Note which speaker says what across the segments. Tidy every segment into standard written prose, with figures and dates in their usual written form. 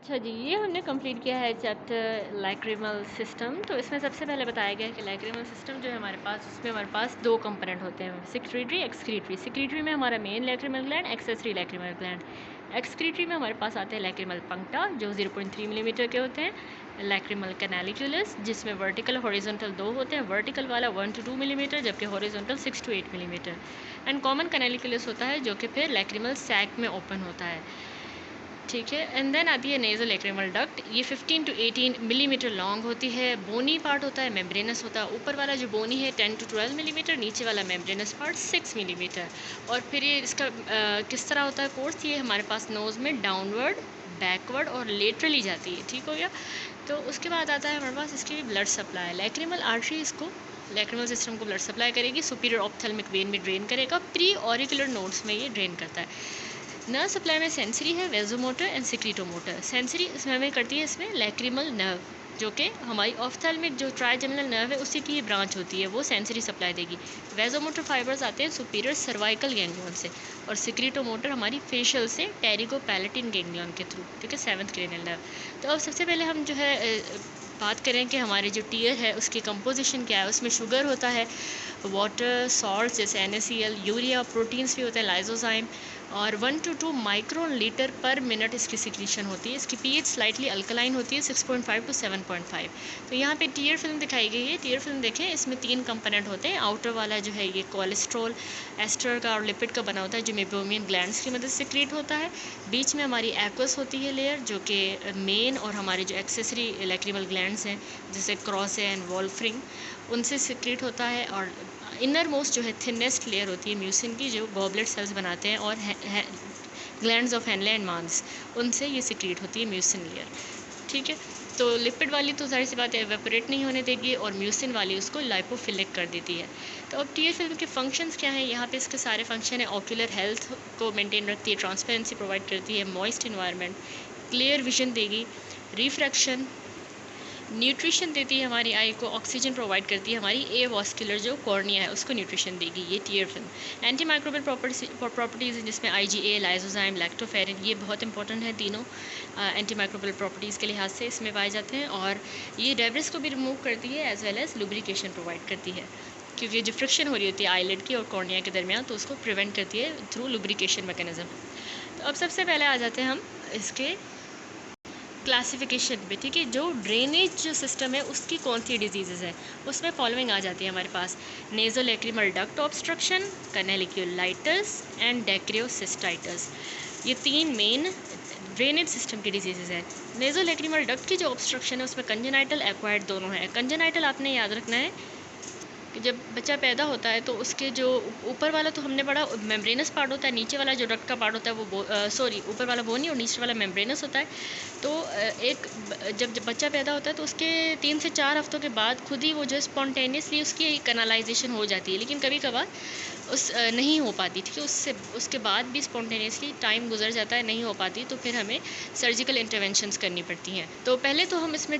Speaker 1: अच्छा जी, ये हमने कंप्लीट किया है चैप्टर लैक्रिमल सिस्टम। तो इसमें सबसे पहले बताया गया है कि लैक्रिमल सिस्टम जो है हमारे पास, उसमें हमारे पास दो कंपोनेंट होते हैं, सिक्रीटरी, एक्सक्रीटरी। सिक्रीटरी में हमारा main lacrimal gland, accessory lacrimal gland. Excretory में हमारे पास आते हैं लैक्रिमल पंक्टा जो 0.3 मिलीमीटर के होते हैं, लैक्रिमल कैनालिकुलस जिसमें वर्टिकल हॉरिजॉन्टल दो होते हैं, वर्टिकल वाला 1 to 2 मिलीमीटर जबकि horizontal 6 to 8 millimetre. And common canaliculus होता है जो कि फिर लैक्रिमल सैक में ओपन होता है, ठीक है। एंड देन आती है नेजल लैक्रिमल डक्ट। ये 15 to 18 मिलीमीटर लॉन्ग होती है, बोनी पार्ट होता है, मेम्ब्रेनस होता है। ऊपर वाला जो बोनी है 10 to 12 मिलीमीटर, नीचे वाला मेम्ब्रेनस पार्ट 6 मिलीमीटर। और फिर ये इसका किस तरह होता है कोर्स, ये हमारे पास नोज़ में डाउनवर्ड, बैकवर्ड और लेटरली जाती है, ठीक हो गया। तो उसके बाद आता है हमारे पास इसकी ब्लड सप्लाई। लैक्रिमल आर्टरी इसको लैक्रिमल सिस्टम को ब्लड सप्लाई करेगी, सुपीरियर ऑप्थेल्मिक वेन में ड्रेन करेगा, प्री ऑरिकुलर नोड्स में ये ड्रेन करता है। नर्व सप्लाई में सेंसरी है, वेजोमोटर एंड सिक्रीटोमोटर। सेंसरी इसमें हमें करती है इसमें लैक्रिमल नर्व, जो कि हमारी ऑफ्थेल्मिक जो ट्राइजेमिनल नर्व है उसी की ब्रांच होती है, वो सेंसरी सप्लाई देगी। वेजोमोटर फाइबर्स आते हैं सुपीरियर सर्वाइकल गैंग्लियन से, और सिक्रीटोमोटर हमारी फेशियल से टेरिगोपैलेटिन गैंग्लियन के थ्रू, ठीक है, 7th क्रेनियल नर्व। तो अब सबसे पहले हम जो है बात करें कि हमारे जो टीयर है उसकी कंपोजिशन क्या है। उसमें शुगर होता है, वाटर, सॉल्ट जैसे NaCl, यूरिया, प्रोटीन्स भी होते हैं, लाइजोजाइम, और 1 to 2 माइक्रोन लीटर पर मिनट इसकी सिक्रीशन होती है। इसकी pH स्लाइटली अल्कलाइन होती है, 6.5 to 7.5। तो यहाँ पे टीयर फिल्म दिखाई गई है। टीयर फिल्म देखें, इसमें 3 कंपोनेंट होते हैं। आउटर वाला जो है ये कोलेस्ट्रॉल, एस्टर का और लिपिड का बना होता है जो मेबोमियन ग्लैंड्स की मदद से क्रिएट होता है। बीच में हमारी एक्वस होती है लेयर, जो कि मेन और हमारे जो एक्सेसरी लैक्रिमल ग्लैंड्स हैं जैसे क्रॉस एंड वॉल्फ्रिंग, उनसे सिक्रीट होता है। और इनर मोस्ट जो है थिनेस्ट लेयर होती है म्यूसिन की, जो गॉबलेट सेल्स बनाते हैं, और ग्लैंड्स ऑफ हेनले एंड मांस, उनसे ये सिक्रीट होती है म्यूसिन लेयर, ठीक है। तो लिपिड वाली तो जाहिर सी बात है एवेपोरेट नहीं होने देगी, और म्यूसिन वाली उसको लाइपोफिलिक कर देती है। तो अब टीयर फिल्म के फंक्शंस क्या हैं, यहाँ पे इसके सारे फंक्शन है। ऑक्यूलर हेल्थ को मेंटेन रखती है, ट्रांसपेरेंसी प्रोवाइड करती है, मॉइस्ट इन्वायरमेंट, क्लियर विजन देगी, रिफ्रैक्शन, न्यूट्रिशन देती है हमारी आई को, ऑक्सीजन प्रोवाइड करती है, हमारी ए वॉस्कुलर जो कॉर्निया है उसको न्यूट्रिशन देगी ये tier film. Anti microbial properties हैं जिसमें IgA, लाइजोजाइम, लैक्टोफेरिन, ये बहुत इंपॉर्टेंट है तीनों एंटी माइक्रोबियल प्रॉपर्टीज़ के लिहाज से इसमें पाए जाते हैं। और ये डेब्रिस को भी रिमूव करती है as well as lubrication provide करती है, क्योंकि जो फ्रिक्शन हो रही होती है आईलिड की और कॉर्निया के दरमियान, तो उसको प्रिवेंट करती है थ्रू लुब्रिकेशन मैकेनिज्म। तो अब सबसे पहले आ जाते हैं हम इसके क्लासिफिकेशन पे, ठीक है। जो ड्रेनेज जो सिस्टम है उसकी कौन सी डिजीज़ है, उसमें फॉलोइंग आ जाती है हमारे पास: नेज़ोलैक्रिमल डक्ट ऑब्स्ट्रक्शन, कैनालिक्युलाइटिस एंड डेक्रियोसिस्टाइटिस। ये 3 मेन ड्रेनेज सिस्टम की डिजीज़ है। नेज़ोलैक्रिमल डक्ट की जो ऑब्स्ट्रक्शन है उसमें कंजेनाइटल, एक्वायर्ड दोनों है। कंजेनाइटल आपने याद रखना है कि जब बच्चा पैदा होता है तो उसके जो ऊपर वाला तो हमने पढ़ा मेम्ब्रेनस पार्ट होता है, नीचे वाला जो डक्ट का पार्ट होता है वो ऊपर वाला बोनी और नीचे वाला मेम्ब्रेनस होता है। तो जब बच्चा पैदा होता है तो उसके 3 से 4 हफ्तों के बाद खुद ही वो जो स्पॉन्टेनियसली उसकी कैनालाइजेशन हो जाती है, लेकिन कभी कभार नहीं हो पाती, ठीक है। उसके बाद भी स्पॉन्टेनियसली टाइम गुजर जाता है, नहीं हो पाती, तो फिर हमें सर्जिकल इंटरवेंशंस करनी पड़ती हैं। तो पहले तो हम इसमें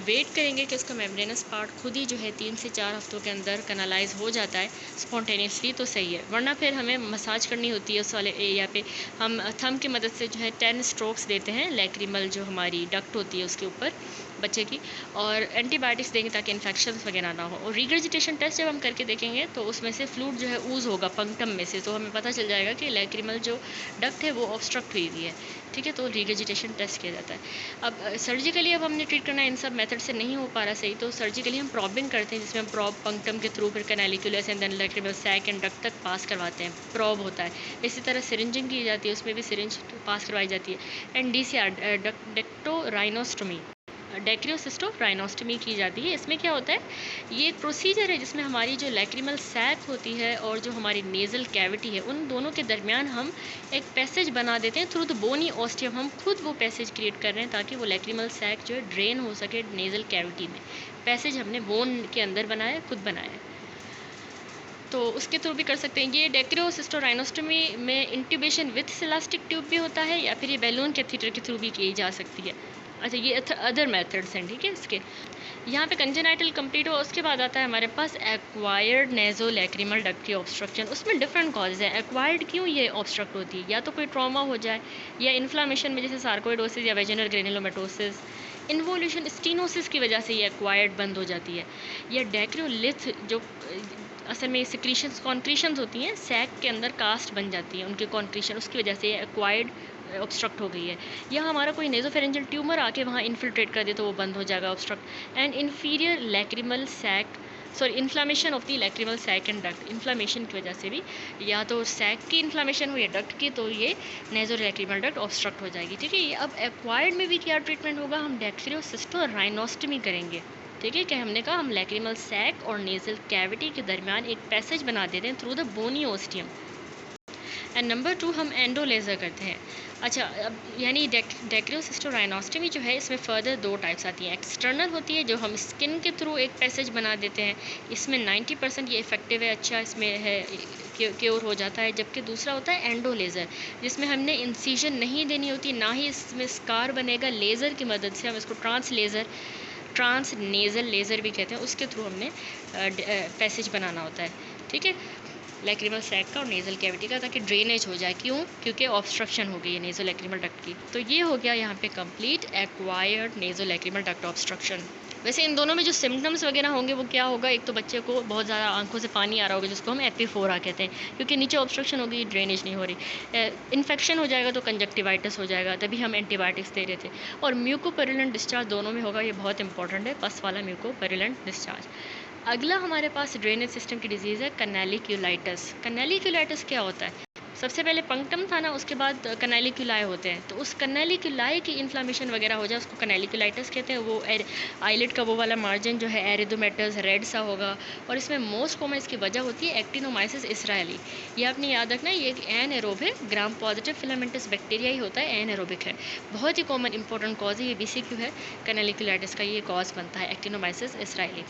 Speaker 1: वेट करेंगे कि उसका मेम्ब्रेनस पार्ट खुद ही जो है 3 से 4 हफ्तों के अंदर कैनालाइज हो जाता है स्पॉन्टेनियसली, तो सही है। वरना फिर हमें मसाज करनी होती है उस वाले एरिया पे। हम थंब की मदद से जो है 10 स्ट्रोक्स देते हैं लैक्रिमल जो हमारी डक्ट होती है उसके ऊपर बच्चे की, और एंटीबायोटिक्स देंगे ताकि इन्फेक्शन वगैरह ना हो। और रिगर्जिटेशन टेस्ट जब हम करके देखेंगे तो उसमें से फ्लूइड जो है ऊज़ होगा पंक्टम में से, तो हमें पता चल जाएगा कि लैक्रिमल जो डक्ट है वो ऑब्स्ट्रक्ट हुई हुई है, ठीक है। तो रिगर्जिटेशन टेस्ट किया जाता है। अब सर्जिकली अब हमने ट्रीट करना है, इन सब मेथड से नहीं हो पा रहा सही, तो सर्जिकली हम प्रॉबिंग करते हैं जिसमें हम प्रॉब पंक्टम के थ्रू फिर canaliculus and then lacrimal sac and duct तक पास करवाते हैं, प्रॉब होता है। इसी तरह सिरिंजिंग की जाती है, उसमें भी सिरिंज पास करवाई जाती है। एंड DCR डेक्टोराइनोस्टोमी, डेक्रियोसिस्टोराइनोस्टमी की जाती है। इसमें क्या होता है, ये एक प्रोसीजर है जिसमें हमारी जो लैक्रिमल सैक होती है और जो हमारी नेज़ल कैविटी है उन दोनों के दरमियान हम एक पैसेज बना देते हैं थ्रू द बोनी ऑस्टियम। हम खुद वो पैसेज क्रिएट कर रहे हैं ताकि वो लैक्रिमल सैक जो है ड्रेन हो सके नेज़ल कैविटी में। पैसेज हमने बोन के अंदर बनाया, खुद बनाया है, तो उसके थ्रू भी कर सकते हैं। ये डेक्रियोसिस्टोराइनोस्टमी में इंट्यूबेशन विथ इलास्टिक ट्यूब भी होता है, या फिर ये बैलून कैथीटर के थ्रू भी की जा सकती है। अच्छा, ये अदर मेथड्स हैं, ठीक है इसके। यहाँ पे कंजेनाइटल कंप्लीट हुआ, उसके बाद आता है हमारे पास एक्वायर्ड नेज़ोलैक्रिमल डक्ट की ऑब्स्ट्रक्शन। उसमें डिफरेंट कॉजेज हैं। एक्वायर्ड क्यों ये ऑब्स्ट्रक्ट होती है? या तो कोई ट्रॉमा हो जाए, या इन्फ्लामेशन में जैसे सार्कोइडोसिस या वेजिनल ग्रेनुलोमेटोसिस, इन्वोल्यूशन स्टीनोसिस की वजह से ये एक्वायर्ड बंद हो जाती है, या डेक्रोलिथ जो असल में सिक्रीशंस कॉन्क्रीशंस होती हैं सैक के अंदर कास्ट बन जाती है उनके कॉन्क्रीशन, उसकी वजह से ये एक्वायर्ड ऑब्स्ट्रक्ट हो गई है। या हमारा कोई नेजोफेरेंजियल ट्यूमर आके वहाँ इन्फिल्ट्रेट कर दे तो वो बंद हो जाएगा obstruct. And inferior lacrimal sac inflammation of the lacrimal sac and duct, inflammation की वजह से भी, या तो सैक की इन्फ्लामेशन हो या डक्ट की, तो ये नेज़ोलैक्रिमल डक्ट ऑब्स्ट्रक्ट हो जाएगी, ठीक है। अब एक्वायर्ड में भी क्या ट्रीटमेंट होगा? हम डेक्सियोसिस्टो राइनोस्टमी करेंगे, ठीक है। क्या हमने कहा? हम लैक्रिमल सैक और नेजल कैविटी के दरमियान एक पैसेज बना देते हैं through the bony ostium. And number 2 हम एंडो लेज़र करते हैं। अच्छा, अब यानी डेक्सियोसिस्टो राइनोस्टमी जो है, इसमें फर्दर 2 टाइप्स आती हैं। एक्सटर्नल होती है जो हम स्किन के थ्रू एक पैसेज बना देते हैं, इसमें 90% ये इफेक्टिव है, अच्छा इसमें है क्योर हो जाता है। जबकि दूसरा होता है एंडो लेज़र, जिसमें हमने इंसिजन नहीं देनी होती, ना ही इसमें स्कार बनेगा। लेज़र की मदद से हम इसको ट्रांस नेज़ल लेज़र भी कहते हैं, उसके थ्रू हमने पैसेज बनाना होता है, ठीक है, लैक्रिमल सैक का और नेज़ल कैविटी का, ताकि ड्रेनेज हो जाए। क्यों? क्योंकि ऑब्स्ट्रक्शन हो गई है नेज़ो लैक्रिमल डक्ट की। तो ये हो गया यहाँ पे complete acquired naso lacrimal duct obstruction. वैसे इन दोनों में जो सिम्टम्स वगैरह होंगे वो क्या होगा? एक तो बच्चे को बहुत ज़्यादा आंखों से पानी आ रहा होगा, जिसको हम एपिफोरा कहते हैं, क्योंकि नीचे ऑब्स्ट्रक्शन होगी, ड्रेनेज नहीं हो रही। इन्फेक्शन हो जाएगा तो कंजक्टिवाइटिस हो जाएगा, तभी हम एंटीबायोटिक्स दे रहे थे। और म्यूकोपेरुलेंट डिस्चार्ज दोनों में होगा, ये बहुत इंपॉर्टेंट है, पस वाला म्यूकोपेरुलेंट डिस्चार्ज। अगला हमारे पास ड्रेनेज सिस्टम की डिजीज़ है कैनालिक्यूलाइटिस। कैनालिक्यूलाइटिस क्या होता है? सबसे पहले पंक्टम था ना, उसके बाद कैनालिक्यूलाई होते हैं। तो उस कैनालिक्यूलाई की इन्फ्लामेशन वगैरह हो जाए, उसको कैनालिक्यूलाइटिस कहते हैं। वो आईलिड का वो वाला मार्जिन जो है एरिथोमेटस रेड सा होगा, और इसमें मोस्ट कॉमन इसकी वजह होती है एक्टिनोमाइसिस इसराइली। ये आपने याद रखना, ये एक एनएरोब है, ग्राम पॉजिटिव फिलामेंटस बैक्टीरिया ही होता है, एनएरोबिक है, बहुत ही कॉमन इंपॉर्टेंट कॉज है, ये बीसीक्यू है। कैनालिक्यूलाइटिस का ये कॉज बनता है एक्टिनोमाइसिस इसराइली।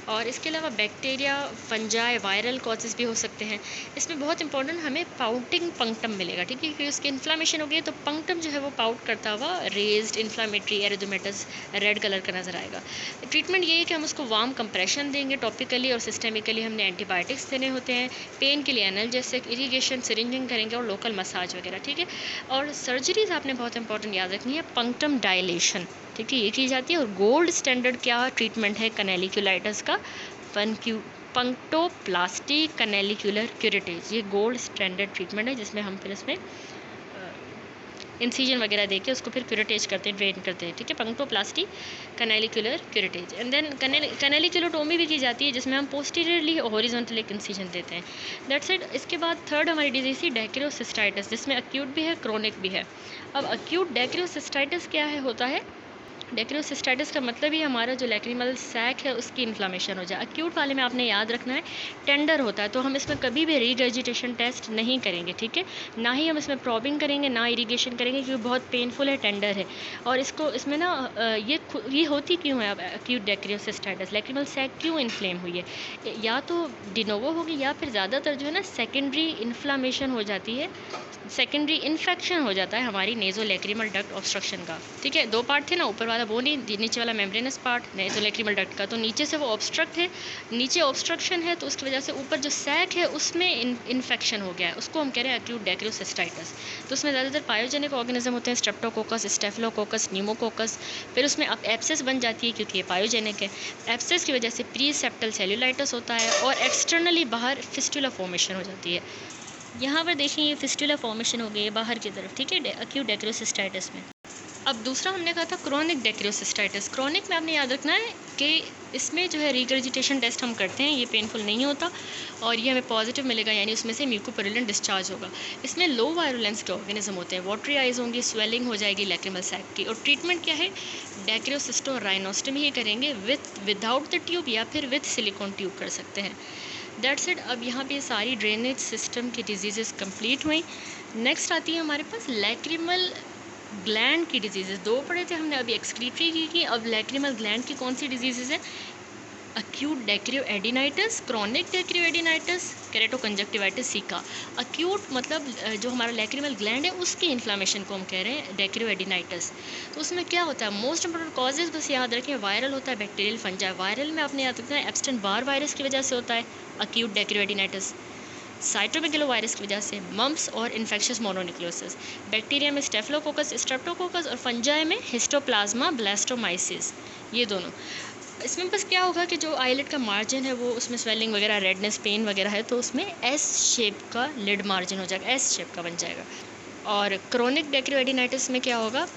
Speaker 1: और इसके अलावा बैक्टीरिया, फंजाई, वायरल कॉजेज़ भी हो सकते हैं। इसमें बहुत इंपॉर्टेंट हमें पाउटिंग पंक्टम मिलेगा, ठीक है, क्योंकि उसकी इन्फ्लामेशन हो गई है तो पंक्टम जो है वो पाउट करता हुआ रेज्ड इन्फ्लामेटरी एरिथोमेटस रेड कलर का नजर आएगा। ट्रीटमेंट ये है कि हम उसको वार्म कंप्रेशन देंगे टॉपिकली, और सिस्टेमिकली हमने एंटीबायोटिक्स देने होते हैं। पेन के लिए एनाल्जेसिक, इरिगेशन, सिरिंजिंग करेंगे, और लोकल मसाज वगैरह, ठीक है। और सर्जरीज आपने बहुत इंपॉर्टेंट याद रखनी है, पंक्टम डायलेशन, ठीक है, ये की जाती है। और गोल्ड स्टैंडर्ड क्या ट्रीटमेंट है कैनालिक्यूलाइटिस का? पंक्टोप्लास्टी कैनालिक्यूलर क्यूरेटेज, ये गोल्ड स्टैंडर्ड ट्रीटमेंट है, जिसमें हम फिर इसमें इंसिजन वगैरह देके उसको फिर क्यूरेटेज करते हैं, ड्रेन करते हैं, ठीक है, पंक्टोप्लास्टी कैनालिक्यूलर क्यूरेटेज। एंड देन कैनालिक्यूलोटोमी भी की जाती है, जिसमें हम पोस्टीरियरली हॉरिजॉन्टल एक इंसिजन देते हैं। That's it. इसके बाद थर्ड हमारी डिजीज़ थी डेक्रोसिस्टाइटिस, जिसमें अक्यूट भी है, क्रोनिक भी है। अब अक्यूट डेक्रोसिस्टाइटिस क्या है होता है? डेक्रोसिस्टाइटिस का मतलब ही हमारा जो लैक्रिमल सैक है उसकी इन्फ्लामेशन हो जाए। अक्यूट वाले में आपने याद रखना है टेंडर होता है, तो हम इसमें कभी भी रीगर्जिटेशन टेस्ट नहीं करेंगे, ठीक है, ना ही हम इसमें प्रॉबिंग करेंगे, ना इरिगेशन करेंगे, क्योंकि बहुत पेनफुल है, टेंडर है। और इसको इसमें ना ये होती क्यों है? अब अक्यूट डेक्रोसिस्टाइटिस, लैक्रिमल सैक क्यों इन्फ्लेम हुई है? या तो डिनोवो होगी, या फिर ज़्यादातर जो है ना सेकेंडरी इन्फ्लामेशन हो जाती है, सेकेंडरी इन्फेक्शन हो जाता है हमारी नेज़ोलैक्रिमल डक्ट ऑब्स्ट्रक्शन का, ठीक है। 2 पार्ट थे ना, ऊपर वाला वो नहीं, नीचे वाला मेम्ब्रेनस पार्ट नेज़ोलैक्रिमल डक्ट का, तो नीचे से वो ऑब्स्ट्रक्ट है, नीचे ऑब्स्ट्रक्शन है, तो उसकी वजह से ऊपर जो सैक है उसमें इन्फेक्शन हो गया है, उसको हम कह रहे हैं अक्यूट डेक्रोसिस्टाइटिस। तो उसमें ज़्यादातर पायोजेनिक ऑर्गेनिज्म होते हैं, स्ट्रेप्टोकोकस, स्टेफिलोकोकस, न्यूमोकोकस। फिर उसमें अब एब्सेस बन जाती है, क्योंकि ये पायोजेनिक है। एब्सेस की वजह से प्री सेप्टल सेल्यूलाइटिस होता है, और एक्सटर्नली बाहर फिस्टुला फॉर्मेशन हो जाती है। यहाँ पर देखें, ये फिस्टुला फॉर्मेशन हो गई है बाहर की तरफ, ठीक है, अक्यूट डेक्रोसिस्टाइटिस में। अब दूसरा हमने कहा था क्रोनिक डेक्रोसिस्टाइटिस। क्रोनिक में आपने याद रखना है कि इसमें जो है रिगर्जिटेशन टेस्ट हम करते हैं, ये पेनफुल नहीं होता, और ये हमें पॉजिटिव मिलेगा, यानी उसमें से म्यूकोपेरुलेंट डिस्चार्ज होगा। इसमें लो वायरुलेंस के ऑर्गेनिज्म होते हैं, वाटरी आइज होंगी, स्वेलिंग हो जाएगी लैक्रिमल सैक की। और ट्रीटमेंट क्या है? डेक्रोसिस्टो राइनोस्टमी ही करेंगे, विदाउट द ट्यूब या फिर विथ सिलिकॉन ट्यूब कर सकते हैं। That's it. अब यहाँ पे सारी ड्रेनेज सिस्टम की डिजीज़ कंप्लीट हुई। नेक्स्ट आती है हमारे पास लैक्रिमल ग्लैंड की डिजीज़। 2 पढ़े थे हमने, अभी एक्सक्रीटरी की, अब लैक्रिमल ग्लैंड की कौन सी डिजीज़ है? Acute dacryoadenitis, chronic dacryoadenitis, keratoconjunctivitis sicca. Acute मतलब जो हमारा लैक्रिमल ग्लैंड है उसकी इन्फ्लामेशन को हम कह रहे हैं डेक्रियोएडिनाइटिस। तो उसमें क्या होता है, मोस्ट इंपॉर्टेंट कॉजेज बस याद रखें, वायरल होता है, बैक्टीरियल फंजाई। वायरल में आपने याद रखना है एप्स्टेन बार वायरस की वजह से होता है अक्यूट डेक्रियोएडिनाइटिस, साइटोमेगलो वायरस की वजह से मम्प्स और इन्फेक्शियस मोनोन्यूक्लियोसिस, बैक्टीरिया में स्टेफिलोकोकस स्ट्रेप्टोकोकस और फंजाई में हिस्टोप्लाज्मा ब्लास्टोमाइसिस, ये दोनों। इसमें बस क्या होगा कि जो आईलेट का मार्जिन है वो उसमें स्वेलिंग वगैरह, रेडनेस, पेन वगैरह है तो उसमें एस शेप का लिड मार्जिन हो जाएगा, एस शेप का बन जाएगा। और क्रोनिक डेक्रियोएडिनाइटिस में क्या होगा,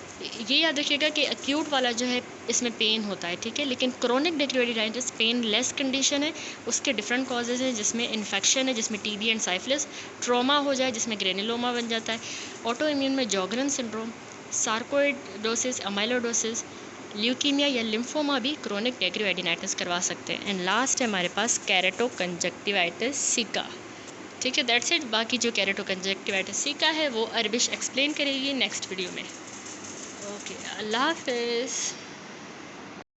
Speaker 1: ये याद रखिएगा कि एक्यूट वाला जो है इसमें पेन होता है, ठीक है, लेकिन क्रोनिक डेक्रियोएडिनाइटिस पेन लेस कंडीशन है, उसके डिफरेंट कॉजेज़ हैं जिसमें इन्फेक्शन है, जिसमें टीबी एंड साइफिलिस, ट्रॉमा हो जाए जिसमें ग्रेनुलोमा बन जाता है, ऑटो इम्यून में जॉगरन सिंड्रोम, सार्कोइडोसिस, अमाइलोडोसिस, ल्यूकीमिया या लिम्फोमा भी क्रोनिक डेक्रियोएडिनाइटिस करवा सकते हैं। एंड लास्ट है हमारे पास केरेटोकंजक्टिवाइटिस सीका। ठीक है, दैट्स इट। बाकी जो केरेटोकंजक्टिवाइटिस सीका है वो अरबिश एक्सप्लेन करेगी नेक्स्ट वीडियो में। ओके, अल्लाह हाफिज़।